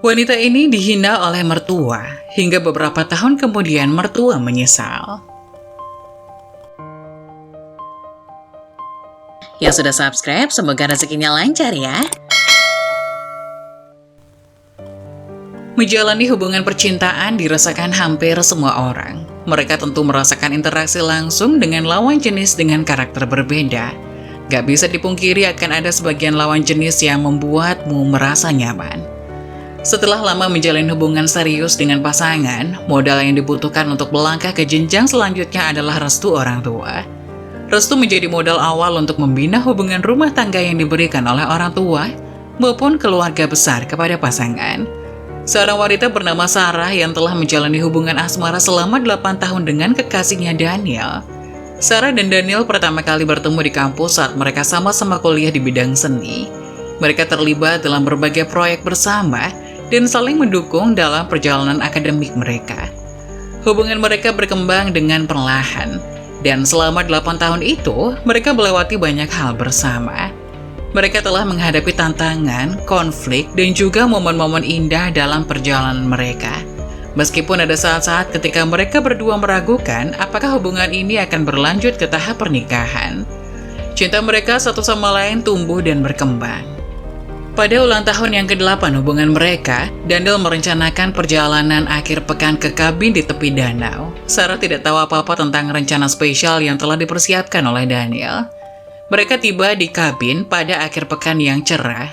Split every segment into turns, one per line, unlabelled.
Wanita ini dihina oleh mertua, hingga beberapa tahun kemudian mertua menyesal.
Yang sudah subscribe, semoga rezekinya lancar ya.
Menjalani hubungan percintaan dirasakan hampir semua orang. Mereka tentu merasakan interaksi langsung dengan lawan jenis dengan karakter berbeda. Gak bisa dipungkiri akan ada sebagian lawan jenis yang membuatmu merasa nyaman. Setelah lama menjalin hubungan serius dengan pasangan, modal yang dibutuhkan untuk melangkah ke jenjang selanjutnya adalah restu orang tua. Restu menjadi modal awal untuk membina hubungan rumah tangga yang diberikan oleh orang tua maupun keluarga besar kepada pasangan. Seorang wanita bernama Sarah yang telah menjalani hubungan asmara selama 8 tahun dengan kekasihnya Daniel. Sarah dan Daniel pertama kali bertemu di kampus saat mereka sama-sama kuliah di bidang seni. Mereka terlibat dalam berbagai proyek bersama dan saling mendukung dalam perjalanan akademik mereka. Hubungan mereka berkembang dengan perlahan, dan selama 8 tahun itu, mereka melewati banyak hal bersama. Mereka telah menghadapi tantangan, konflik, dan juga momen-momen indah dalam perjalanan mereka. Meskipun ada saat-saat ketika mereka berdua meragukan apakah hubungan ini akan berlanjut ke tahap pernikahan. Cinta mereka satu sama lain tumbuh dan berkembang. Pada ulang tahun yang ke-8 hubungan mereka, Daniel merencanakan perjalanan akhir pekan ke kabin di tepi danau. Sarah tidak tahu apa-apa tentang rencana spesial yang telah dipersiapkan oleh Daniel. Mereka tiba di kabin pada akhir pekan yang cerah.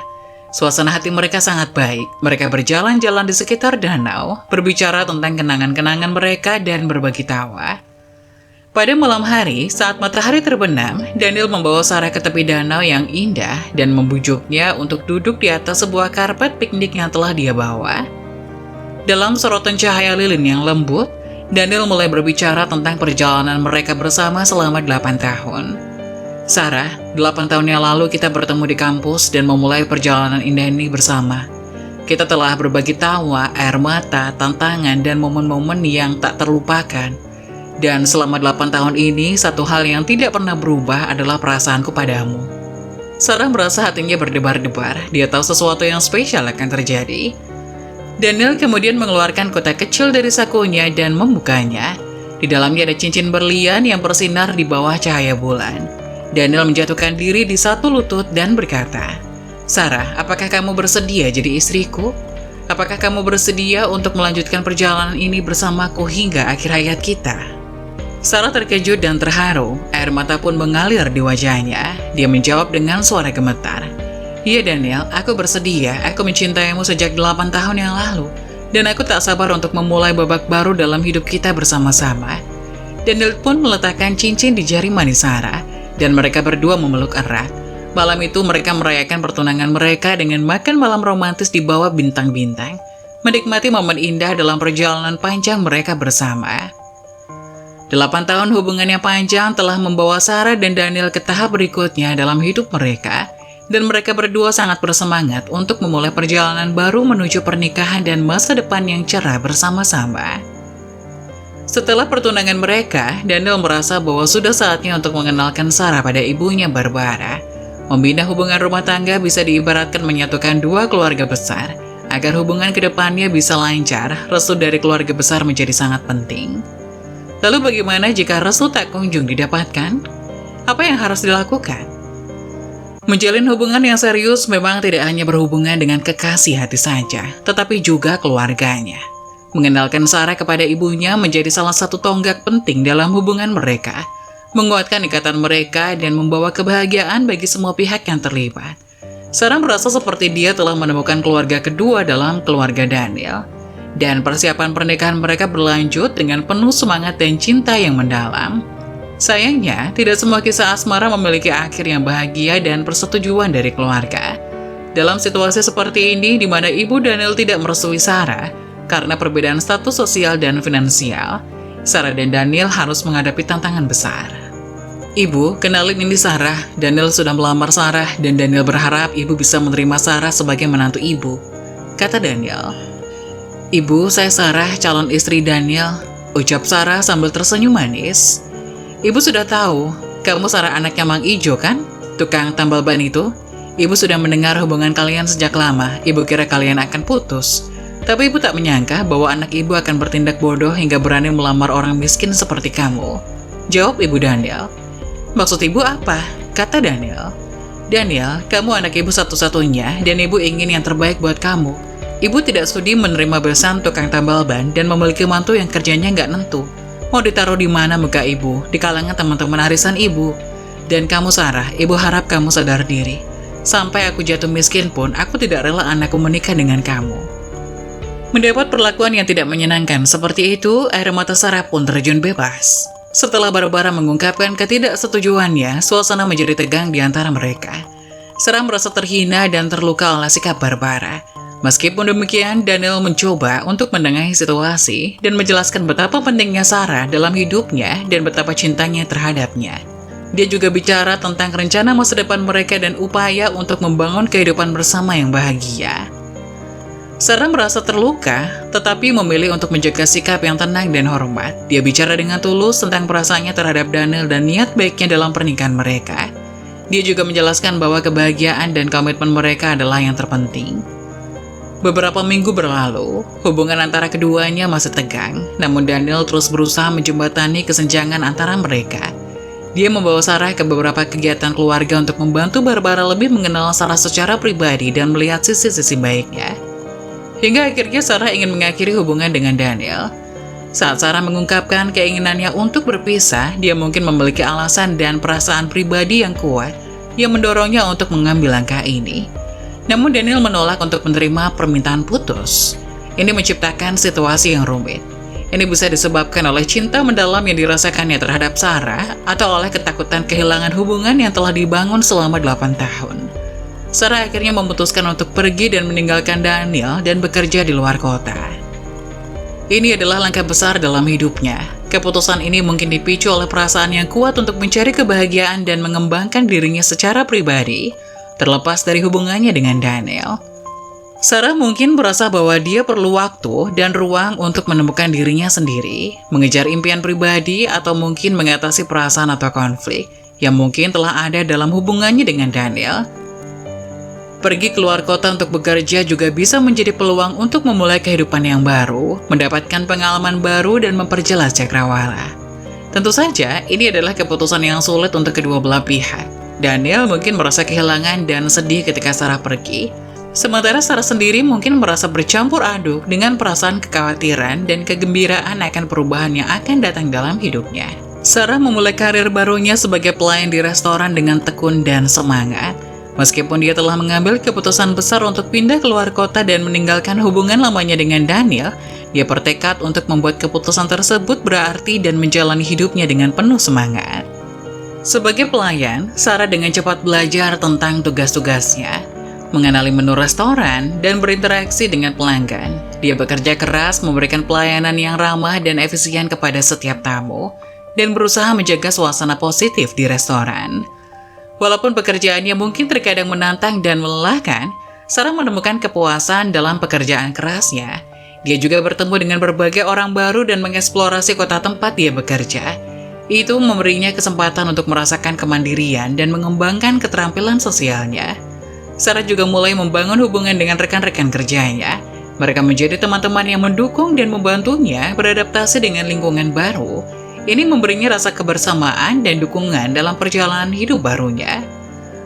Suasana hati mereka sangat baik. Mereka berjalan-jalan di sekitar danau, berbicara tentang kenangan-kenangan mereka dan berbagi tawa. Pada malam hari, saat matahari terbenam, Daniel membawa Sarah ke tepi danau yang indah dan membujuknya untuk duduk di atas sebuah karpet piknik yang telah dia bawa. Dalam sorotan cahaya lilin yang lembut, Daniel mulai berbicara tentang perjalanan mereka bersama selama 8 tahun. Sarah, 8 tahun yang lalu kita bertemu di kampus dan memulai perjalanan indah ini bersama. Kita telah berbagi tawa, air mata, tantangan, dan momen-momen yang tak terlupakan. Dan selama 8 tahun ini, satu hal yang tidak pernah berubah adalah perasaanku padamu. Sarah merasa hatinya berdebar-debar, dia tahu sesuatu yang spesial akan terjadi. Daniel kemudian mengeluarkan kotak kecil dari sakunya dan membukanya. Di dalamnya ada cincin berlian yang bersinar di bawah cahaya bulan. Daniel menjatuhkan diri di satu lutut dan berkata, "Sarah, apakah kamu bersedia jadi istriku? Apakah kamu bersedia untuk melanjutkan perjalanan ini bersamaku hingga akhir hayat kita?" Sarah terkejut dan terharu, air mata pun mengalir di wajahnya. Dia menjawab dengan suara gemetar, "Iya Daniel, aku bersedia, aku mencintaimu sejak 8 tahun yang lalu, dan aku tak sabar untuk memulai babak baru dalam hidup kita bersama-sama." Daniel pun meletakkan cincin di jari manis Sarah, dan mereka berdua memeluk erat. Malam itu mereka merayakan pertunangan mereka dengan makan malam romantis di bawah bintang-bintang, menikmati momen indah dalam perjalanan panjang mereka bersama. 8 tahun hubungan yang panjang telah membawa Sarah dan Daniel ke tahap berikutnya dalam hidup mereka, dan mereka berdua sangat bersemangat untuk memulai perjalanan baru menuju pernikahan dan masa depan yang cerah bersama-sama. Setelah pertunangan mereka, Daniel merasa bahwa sudah saatnya untuk mengenalkan Sarah pada ibunya Barbara. Membina hubungan rumah tangga bisa diibaratkan menyatukan dua keluarga besar. Agar hubungan kedepannya bisa lancar, restu dari keluarga besar menjadi sangat penting. Lalu bagaimana jika restu tak kunjung didapatkan? Apa yang harus dilakukan? Menjalin hubungan yang serius memang tidak hanya berhubungan dengan kekasih hati saja, tetapi juga keluarganya. Mengenalkan Sarah kepada ibunya menjadi salah satu tonggak penting dalam hubungan mereka, menguatkan ikatan mereka dan membawa kebahagiaan bagi semua pihak yang terlibat. Sarah merasa seperti dia telah menemukan keluarga kedua dalam keluarga Daniel. Dan persiapan pernikahan mereka berlanjut dengan penuh semangat dan cinta yang mendalam. Sayangnya, tidak semua kisah asmara memiliki akhir yang bahagia dan persetujuan dari keluarga. Dalam situasi seperti ini, di mana ibu Daniel tidak merestui Sarah karena perbedaan status sosial dan finansial, Sarah dan Daniel harus menghadapi tantangan besar. "Ibu, kenalin ini Sarah. Daniel sudah melamar Sarah dan Daniel berharap ibu bisa menerima Sarah sebagai menantu ibu," kata Daniel. "Ibu, saya Sarah, calon istri Daniel," ucap Sarah sambil tersenyum manis. "Ibu sudah tahu, kamu Sarah anaknya Mang Ijo kan? Tukang tambal ban itu? Ibu sudah mendengar hubungan kalian sejak lama. Ibu kira kalian akan putus. Tapi ibu tak menyangka bahwa anak ibu akan bertindak bodoh hingga berani melamar orang miskin seperti kamu. Jawab ibu Daniel. Maksud ibu apa? Kata Daniel. Daniel, kamu anak ibu satu-satunya dan ibu ingin yang terbaik buat kamu. Ibu tidak sudi menerima besan tukang tambal ban dan memiliki mantu yang kerjanya nggak nentu. Mau ditaruh di mana muka ibu? Di kalangan teman-teman arisan ibu. Dan kamu Sarah, ibu harap kamu sadar diri. Sampai aku jatuh miskin pun, aku tidak rela anakku menikah dengan kamu. Mendapat perlakuan yang tidak menyenangkan seperti itu, air mata Sarah pun terjun bebas. Setelah Barbara mengungkapkan ketidaksetujuannya, suasana menjadi tegang di antara mereka. Sarah merasa terhina dan terluka oleh sikap Barbara. Meskipun demikian, Daniel mencoba untuk menengahi situasi dan menjelaskan betapa pentingnya Sarah dalam hidupnya dan betapa cintanya terhadapnya. Dia juga bicara tentang rencana masa depan mereka dan upaya untuk membangun kehidupan bersama yang bahagia. Sarah merasa terluka, tetapi memilih untuk menjaga sikap yang tenang dan hormat. Dia bicara dengan tulus tentang perasaannya terhadap Daniel dan niat baiknya dalam pernikahan mereka. Dia juga menjelaskan bahwa kebahagiaan dan komitmen mereka adalah yang terpenting. Beberapa minggu berlalu, hubungan antara keduanya masih tegang, namun Daniel terus berusaha menjembatani kesenjangan antara mereka. Dia membawa Sarah ke beberapa kegiatan keluarga untuk membantu Barbara lebih mengenal Sarah secara pribadi dan melihat sisi-sisi baiknya. Hingga akhirnya Sarah ingin mengakhiri hubungan dengan Daniel. Saat Sarah mengungkapkan keinginannya untuk berpisah, dia mungkin memiliki alasan dan perasaan pribadi yang kuat yang mendorongnya untuk mengambil langkah ini. Namun Daniel menolak untuk menerima permintaan putus. Ini menciptakan situasi yang rumit. Ini bisa disebabkan oleh cinta mendalam yang dirasakannya terhadap Sarah atau oleh ketakutan kehilangan hubungan yang telah dibangun selama 8 tahun. Sarah akhirnya memutuskan untuk pergi dan meninggalkan Daniel dan bekerja di luar kota. Ini adalah langkah besar dalam hidupnya. Keputusan ini mungkin dipicu oleh perasaan yang kuat untuk mencari kebahagiaan dan mengembangkan dirinya secara pribadi, terlepas dari hubungannya dengan Daniel. Sarah mungkin merasa bahwa dia perlu waktu dan ruang untuk menemukan dirinya sendiri, mengejar impian pribadi, atau mungkin mengatasi perasaan atau konflik yang mungkin telah ada dalam hubungannya dengan Daniel. Pergi keluar kota untuk bekerja juga bisa menjadi peluang untuk memulai kehidupan yang baru, mendapatkan pengalaman baru, dan memperjelas cakrawala. Tentu saja, ini adalah keputusan yang sulit untuk kedua belah pihak. Daniel mungkin merasa kehilangan dan sedih ketika Sarah pergi. Sementara Sarah sendiri mungkin merasa bercampur aduk dengan perasaan kekhawatiran dan kegembiraan akan perubahan yang akan datang dalam hidupnya. Sarah memulai karir barunya sebagai pelayan di restoran dengan tekun dan semangat. Meskipun dia telah mengambil keputusan besar untuk pindah keluar kota dan meninggalkan hubungan lamanya dengan Daniel, dia bertekad untuk membuat keputusan tersebut berarti dan menjalani hidupnya dengan penuh semangat. Sebagai pelayan, Sarah dengan cepat belajar tentang tugas-tugasnya, mengenali menu restoran, dan berinteraksi dengan pelanggan. Dia bekerja keras memberikan pelayanan yang ramah dan efisien kepada setiap tamu, dan berusaha menjaga suasana positif di restoran. Walaupun pekerjaannya mungkin terkadang menantang dan melelahkan, Sarah menemukan kepuasan dalam pekerjaan kerasnya. Dia juga bertemu dengan berbagai orang baru dan mengeksplorasi kota tempat dia bekerja. Itu memberinya kesempatan untuk merasakan kemandirian dan mengembangkan keterampilan sosialnya. Sarah juga mulai membangun hubungan dengan rekan-rekan kerjanya. Mereka menjadi teman-teman yang mendukung dan membantunya beradaptasi dengan lingkungan baru. Ini memberinya rasa kebersamaan dan dukungan dalam perjalanan hidup barunya.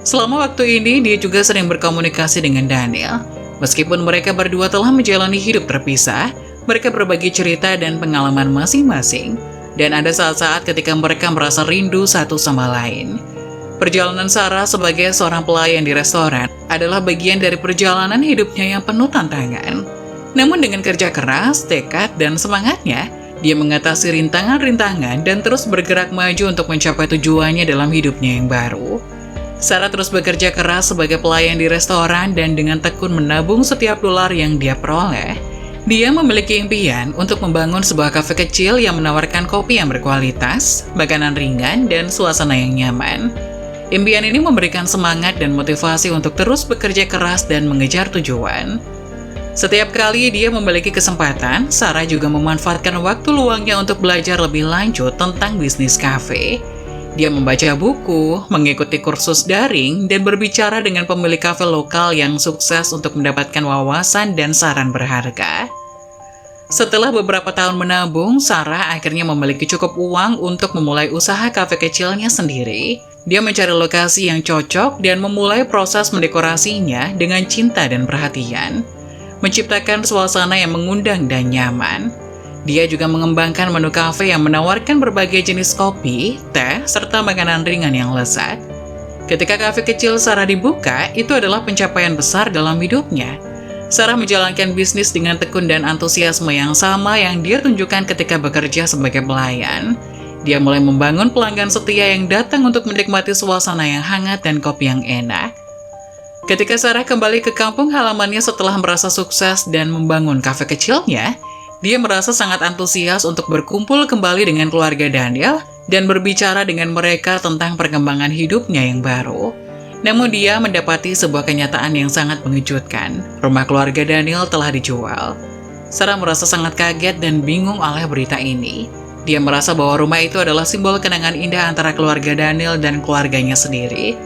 Selama waktu ini, dia juga sering berkomunikasi dengan Daniel. Meskipun mereka berdua telah menjalani hidup terpisah, mereka berbagi cerita dan pengalaman masing-masing. Dan ada saat-saat ketika mereka merasa rindu satu sama lain. Perjalanan Sarah sebagai seorang pelayan di restoran adalah bagian dari perjalanan hidupnya yang penuh tantangan. Namun dengan kerja keras, tekad, dan semangatnya, dia mengatasi rintangan-rintangan dan terus bergerak maju untuk mencapai tujuannya dalam hidupnya yang baru. Sarah terus bekerja keras sebagai pelayan di restoran dan dengan tekun menabung setiap dolar yang dia peroleh. Dia memiliki impian untuk membangun sebuah kafe kecil yang menawarkan kopi yang berkualitas, makanan ringan, dan suasana yang nyaman. Impian ini memberikan semangat dan motivasi untuk terus bekerja keras dan mengejar tujuan. Setiap kali dia memiliki kesempatan, Sarah juga memanfaatkan waktu luangnya untuk belajar lebih lanjut tentang bisnis kafe. Dia membaca buku, mengikuti kursus daring, dan berbicara dengan pemilik kafe lokal yang sukses untuk mendapatkan wawasan dan saran berharga. Setelah beberapa tahun menabung, Sarah akhirnya memiliki cukup uang untuk memulai usaha kafe kecilnya sendiri. Dia mencari lokasi yang cocok dan memulai proses mendekorasinya dengan cinta dan perhatian, menciptakan suasana yang mengundang dan nyaman. Dia juga mengembangkan menu kafe yang menawarkan berbagai jenis kopi, teh, serta makanan ringan yang lezat. Ketika kafe kecil Sarah dibuka, itu adalah pencapaian besar dalam hidupnya. Sarah menjalankan bisnis dengan tekun dan antusiasme yang sama yang dia tunjukkan ketika bekerja sebagai pelayan. Dia mulai membangun pelanggan setia yang datang untuk menikmati suasana yang hangat dan kopi yang enak. Ketika Sarah kembali ke kampung halamannya setelah merasa sukses dan membangun kafe kecilnya, dia merasa sangat antusias untuk berkumpul kembali dengan keluarga Daniel dan berbicara dengan mereka tentang perkembangan hidupnya yang baru. Namun dia mendapati sebuah kenyataan yang sangat mengejutkan. Rumah keluarga Daniel telah dijual. Sarah merasa sangat kaget dan bingung oleh berita ini. Dia merasa bahwa rumah itu adalah simbol kenangan indah antara keluarga Daniel dan keluarganya sendiri.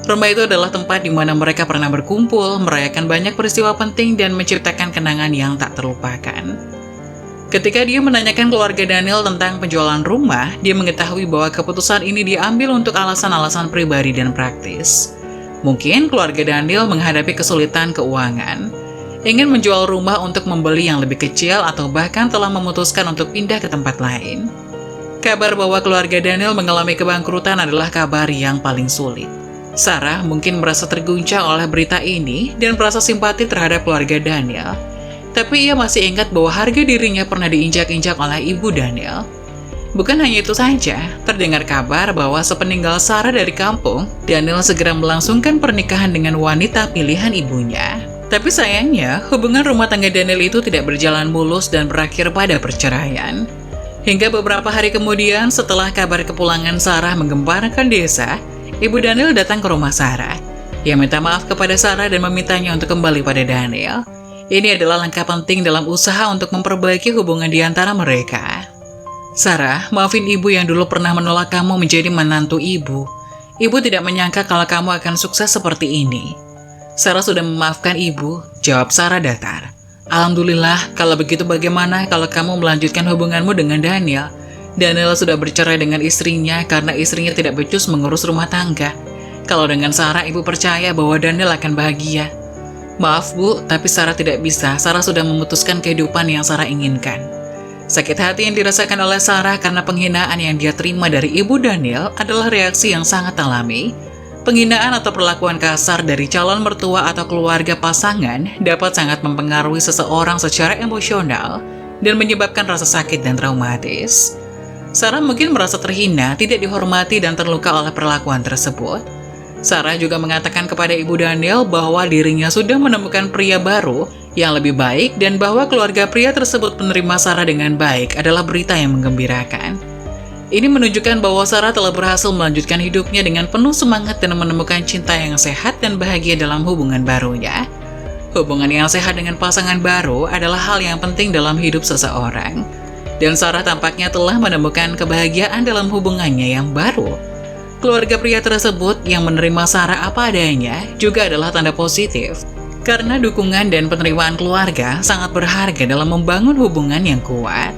Rumah itu adalah tempat di mana mereka pernah berkumpul, merayakan banyak peristiwa penting dan menciptakan kenangan yang tak terlupakan. Ketika dia menanyakan keluarga Daniel tentang penjualan rumah, dia mengetahui bahwa keputusan ini diambil untuk alasan-alasan pribadi dan praktis. Mungkin keluarga Daniel menghadapi kesulitan keuangan, ingin menjual rumah untuk membeli yang lebih kecil atau bahkan telah memutuskan untuk pindah ke tempat lain. Kabar bahwa keluarga Daniel mengalami kebangkrutan adalah kabar yang paling sulit. Sarah mungkin merasa terguncang oleh berita ini dan merasa simpati terhadap keluarga Daniel. Tapi ia masih ingat bahwa harga dirinya pernah diinjak-injak oleh ibu Daniel. Bukan hanya itu saja, terdengar kabar bahwa sepeninggal Sarah dari kampung, Daniel segera melangsungkan pernikahan dengan wanita pilihan ibunya. Tapi sayangnya, hubungan rumah tangga Daniel itu tidak berjalan mulus dan berakhir pada perceraian. Hingga beberapa hari kemudian, setelah kabar kepulangan Sarah menggemparkan desa, ibu Daniel datang ke rumah Sarah. Ia minta maaf kepada Sarah dan memintanya untuk kembali pada Daniel. Ini adalah langkah penting dalam usaha untuk memperbaiki hubungan di antara mereka. Sarah, maafin ibu yang dulu pernah menolak kamu menjadi menantu ibu. Ibu tidak menyangka kalau kamu akan sukses seperti ini. Sarah sudah memaafkan ibu, jawab Sarah datar. Alhamdulillah, kalau begitu bagaimana kalau kamu melanjutkan hubunganmu dengan Daniel? Daniel sudah bercerai dengan istrinya karena istrinya tidak becus mengurus rumah tangga. Kalau dengan Sarah, ibu percaya bahwa Daniel akan bahagia. Maaf bu, tapi Sarah tidak bisa. Sarah sudah memutuskan kehidupan yang Sarah inginkan. Sakit hati yang dirasakan oleh Sarah karena penghinaan yang dia terima dari ibu Daniel adalah reaksi yang sangat alami. Penghinaan atau perlakuan kasar dari calon mertua atau keluarga pasangan dapat sangat mempengaruhi seseorang secara emosional dan menyebabkan rasa sakit dan traumatis. Sarah mungkin merasa terhina, tidak dihormati, dan terluka oleh perlakuan tersebut. Sarah juga mengatakan kepada ibu Daniel bahwa dirinya sudah menemukan pria baru yang lebih baik dan bahwa keluarga pria tersebut menerima Sarah dengan baik adalah berita yang menggembirakan. Ini menunjukkan bahwa Sarah telah berhasil melanjutkan hidupnya dengan penuh semangat dan menemukan cinta yang sehat dan bahagia dalam hubungan barunya. Hubungan yang sehat dengan pasangan baru adalah hal yang penting dalam hidup seseorang. Dan Sarah tampaknya telah menemukan kebahagiaan dalam hubungannya yang baru. Keluarga pria tersebut yang menerima Sarah apa adanya juga adalah tanda positif, karena dukungan dan penerimaan keluarga sangat berharga dalam membangun hubungan yang kuat.